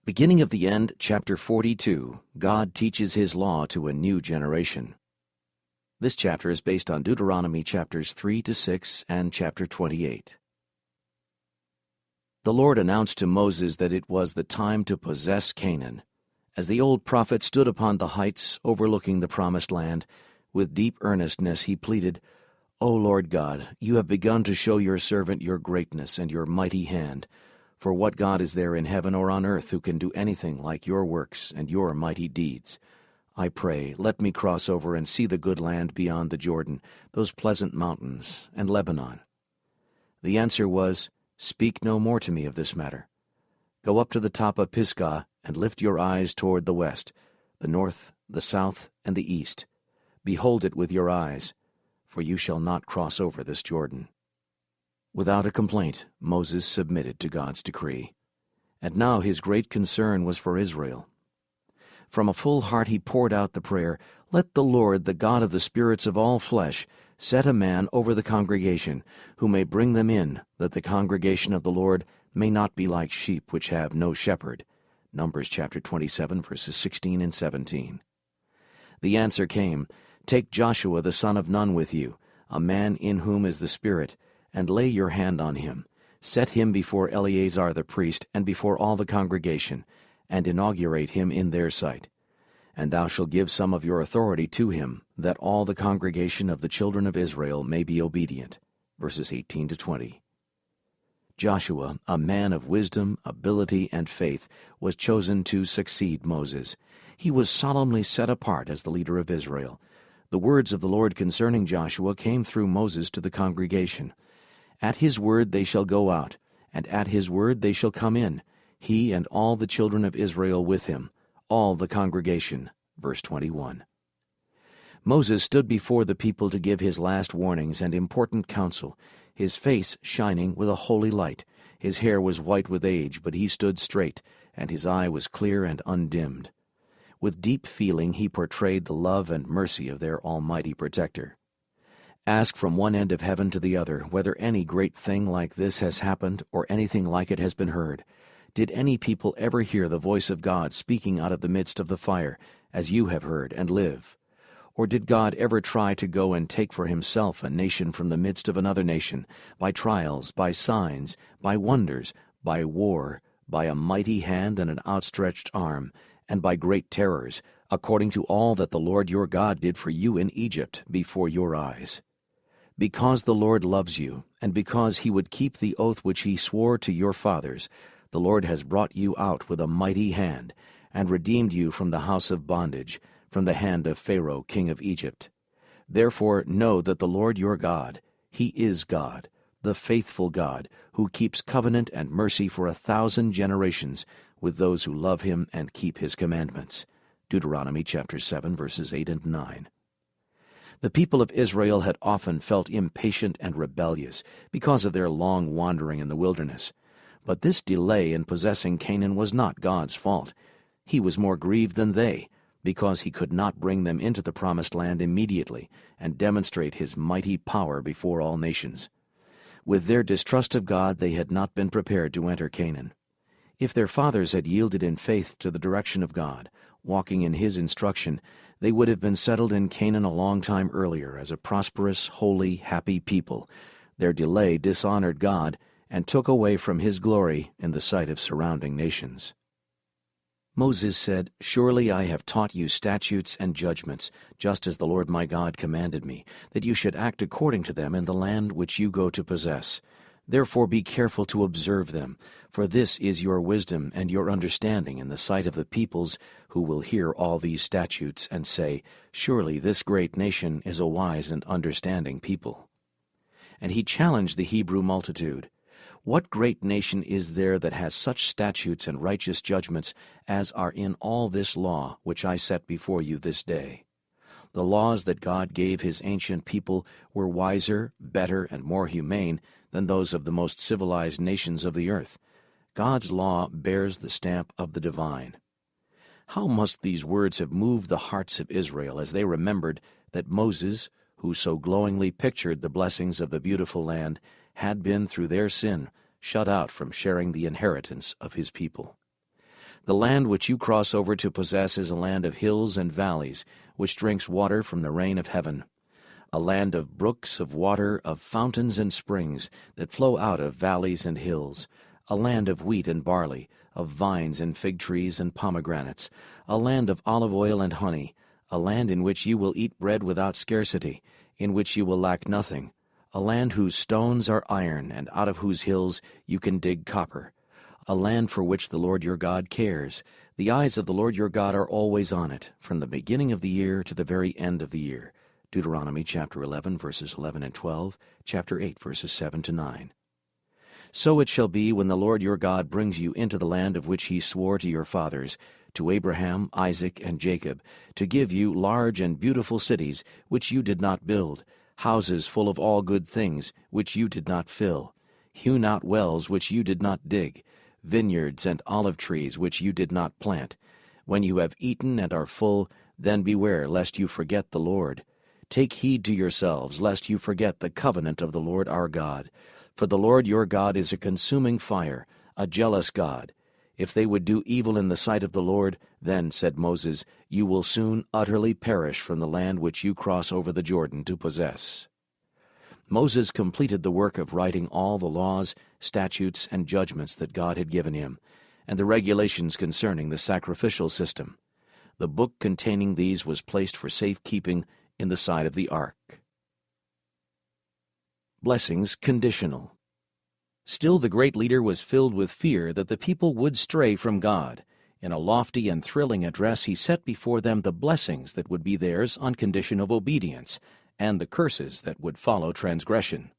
Beginning of the End, chapter 42, God teaches His law to a new generation. This chapter is based on Deuteronomy chapters 3 to 6 and chapter 28. The Lord announced to Moses that it was the time to possess Canaan. As the old prophet stood upon the heights overlooking the promised land, with deep earnestness he pleaded, "O Lord God, you have begun to show your servant your greatness and your mighty hand. For what God is there in heaven or on earth who can do anything like your works and your mighty deeds? I pray, let me cross over and see the good land beyond the Jordan, those pleasant mountains, and Lebanon." The answer was, "Speak no more to me of this matter. Go up to the top of Pisgah and lift your eyes toward the west, the north, the south, and the east. Behold it with your eyes, for you shall not cross over this Jordan." Without a complaint, Moses submitted to God's decree. And now his great concern was for Israel. From a full heart he poured out the prayer, "Let the Lord, the God of the spirits of all flesh, set a man over the congregation, who may bring them in, that the congregation of the Lord may not be like sheep which have no shepherd." Numbers chapter 27, verses 16 and 17. The answer came, "Take Joshua the son of Nun with you, a man in whom is the Spirit, and lay your hand on him. Set him before Eleazar the priest and before all the congregation, and inaugurate him in their sight. And thou shalt give some of your authority to him, that all the congregation of the children of Israel may be obedient." Verses 18 to 20. Joshua, a man of wisdom, ability, and faith, was chosen to succeed Moses. He was solemnly set apart as the leader of Israel. The words of the Lord concerning Joshua came through Moses to the congregation. "At his word they shall go out, and at his word they shall come in, he and all the children of Israel with him, all the congregation." Verse 21. Moses stood before the people to give his last warnings and important counsel, his face shining with a holy light. His hair was white with age, but he stood straight, and his eye was clear and undimmed. With deep feeling he portrayed the love and mercy of their almighty protector. Ask from one end of heaven to the other whether any great thing like this has happened or anything like it has been heard. Did any people ever hear the voice of God speaking out of the midst of the fire, as you have heard, and live? Or did God ever try to go and take for himself a nation from the midst of another nation, by trials, by signs, by wonders, by war, by a mighty hand and an outstretched arm, and by great terrors, according to all that the Lord your God did for you in Egypt before your eyes? Because the Lord loves you, and because he would keep the oath which he swore to your fathers, the Lord has brought you out with a mighty hand, and redeemed you from the house of bondage, from the hand of Pharaoh king of Egypt. Therefore know that the Lord your God, he is God, the faithful God, who keeps covenant and mercy for 1,000 generations with those who love him and keep his commandments." Deuteronomy chapter 7, verses 8 and 9. The people of Israel had often felt impatient and rebellious because of their long wandering in the wilderness. But this delay in possessing Canaan was not God's fault. He was more grieved than they, because he could not bring them into the promised land immediately and demonstrate his mighty power before all nations. With their distrust of God, they had not been prepared to enter Canaan. If their fathers had yielded in faith to the direction of God, walking in his instruction, they would have been settled in Canaan a long time earlier as a prosperous, holy, happy people. Their delay dishonored God and took away from his glory in the sight of surrounding nations. Moses said, "Surely I have taught you statutes and judgments, just as the Lord my God commanded me, that you should act according to them in the land which you go to possess. Therefore be careful to observe them, for this is your wisdom and your understanding in the sight of the peoples who will hear all these statutes and say, 'Surely this great nation is a wise and understanding people.'" And he challenged the Hebrew multitude. "What great nation is there that has such statutes and righteous judgments as are in all this law which I set before you this day?" The laws that God gave his ancient people were wiser, better, and more humane than those of the most civilized nations of the earth. God's law bears the stamp of the divine. How must these words have moved the hearts of Israel as they remembered that Moses, who so glowingly pictured the blessings of the beautiful land, had been, through their sin, shut out from sharing the inheritance of his people. The land which you cross over to possess is a land of hills and valleys, which drinks water from the rain of heaven. A land of brooks of water, of fountains and springs, that flow out of valleys and hills. A land of wheat and barley, of vines and fig trees and pomegranates. A land of olive oil and honey. A land in which you will eat bread without scarcity, in which you will lack nothing. A land whose stones are iron, and out of whose hills you can dig copper. A land for which the Lord your God cares. The eyes of the Lord your God are always on it, from the beginning of the year to the very end of the year. Deuteronomy chapter 11, verses 11 and 12, chapter 8, verses 7 to 9. So it shall be when the Lord your God brings you into the land of which he swore to your fathers, to Abraham, Isaac, and Jacob, to give you large and beautiful cities, which you did not build, houses full of all good things, which you did not fill, hewn out wells which you did not dig, vineyards and olive trees which you did not plant. When you have eaten and are full, then beware lest you forget the Lord. Take heed to yourselves, lest you forget the covenant of the Lord our God. For the Lord your God is a consuming fire, a jealous God. If they would do evil in the sight of the Lord, then, said Moses, you will soon utterly perish from the land which you cross over the Jordan to possess. Moses completed the work of writing all the laws, statutes, and judgments that God had given him, and the regulations concerning the sacrificial system. The book containing these was placed for safekeeping in the side of the ark. Blessings conditional. Still the great leader was filled with fear that the people would stray from God. In a lofty and thrilling address he set before them the blessings that would be theirs on condition of obedience, and the curses that would follow transgression.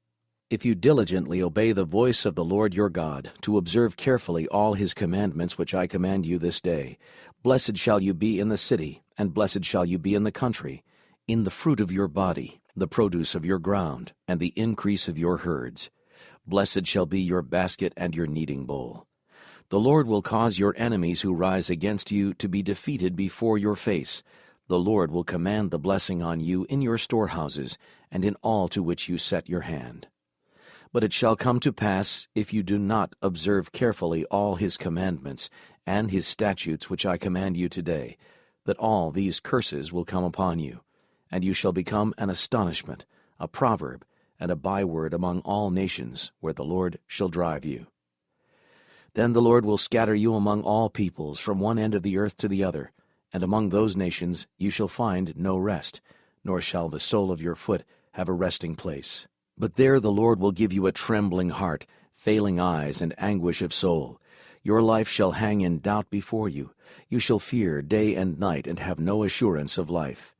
If you diligently obey the voice of the Lord your God, to observe carefully all his commandments which I command you this day, blessed shall you be in the city, and blessed shall you be in the country, in the fruit of your body, the produce of your ground, and the increase of your herds. Blessed shall be your basket and your kneading bowl. The Lord will cause your enemies who rise against you to be defeated before your face. The Lord will command the blessing on you in your storehouses, and in all to which you set your hand. But it shall come to pass, if you do not observe carefully all his commandments and his statutes which I command you today, that all these curses will come upon you, and you shall become an astonishment, a proverb, and a byword among all nations, where the Lord shall drive you. Then the Lord will scatter you among all peoples, from one end of the earth to the other, and among those nations you shall find no rest, nor shall the sole of your foot have a resting place. But there the Lord will give you a trembling heart, failing eyes, and anguish of soul. Your life shall hang in doubt before you. You shall fear day and night, and have no assurance of life.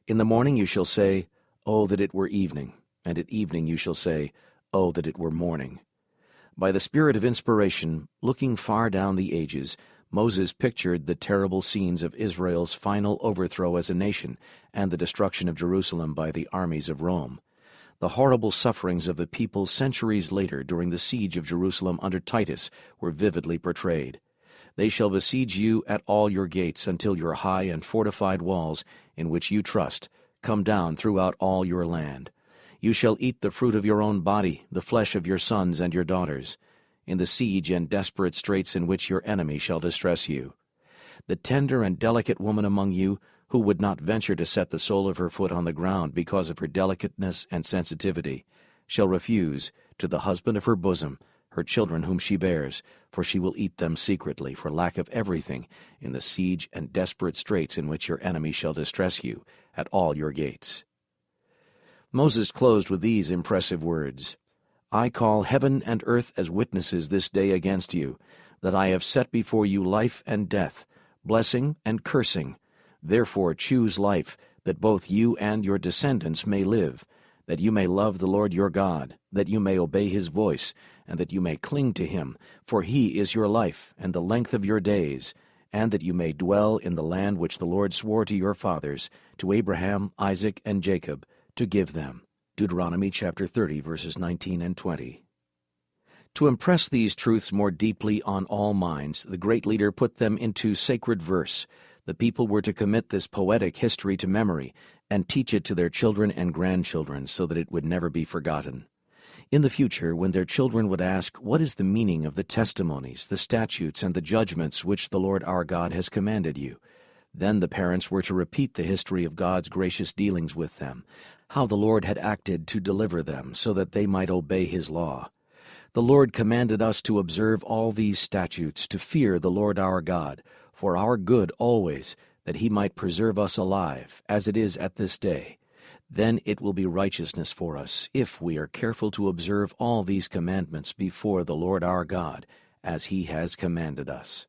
In the morning you shall say, Oh, that it were evening, and at evening you shall say, Oh, that it were morning. By the spirit of inspiration, looking far down the ages, Moses pictured the terrible scenes of Israel's final overthrow as a nation and the destruction of Jerusalem by the armies of Rome. The horrible sufferings of the people centuries later during the siege of Jerusalem under Titus were vividly portrayed. They shall besiege you at all your gates until your high and fortified walls, in which you trust, come down throughout all your land. You shall eat the fruit of your own body, the flesh of your sons and your daughters, in the siege and desperate straits in which your enemy shall distress you. The tender and delicate woman among you, who would not venture to set the sole of her foot on the ground because of her delicateness and sensitivity, shall refuse, to the husband of her bosom, her children whom she bears, for she will eat them secretly for lack of everything in the siege and desperate straits in which your enemy shall distress you at all your gates. Moses closed with these impressive words, I call heaven and earth as witnesses this day against you, that I have set before you life and death, blessing and cursing. Therefore choose life, that both you and your descendants may live, that you may love the Lord your God, that you may obey his voice, and that you may cling to him, for he is your life and the length of your days, and that you may dwell in the land which the Lord swore to your fathers, to Abraham, Isaac, and Jacob, to give them. Deuteronomy chapter 30, verses 19 and 20. To impress these truths more deeply on all minds, the great leader put them into sacred verse. The people were to commit this poetic history to memory and teach it to their children and grandchildren so that it would never be forgotten. In the future, when their children would ask, "What is the meaning of the testimonies, the statutes, and the judgments which the Lord our God has commanded you?" then the parents were to repeat the history of God's gracious dealings with them, how the Lord had acted to deliver them so that they might obey his law. "The Lord commanded us to observe all these statutes, to fear the Lord our God, for our good always, that he might preserve us alive, as it is at this day. Then it will be righteousness for us, if we are careful to observe all these commandments before the Lord our God, as he has commanded us."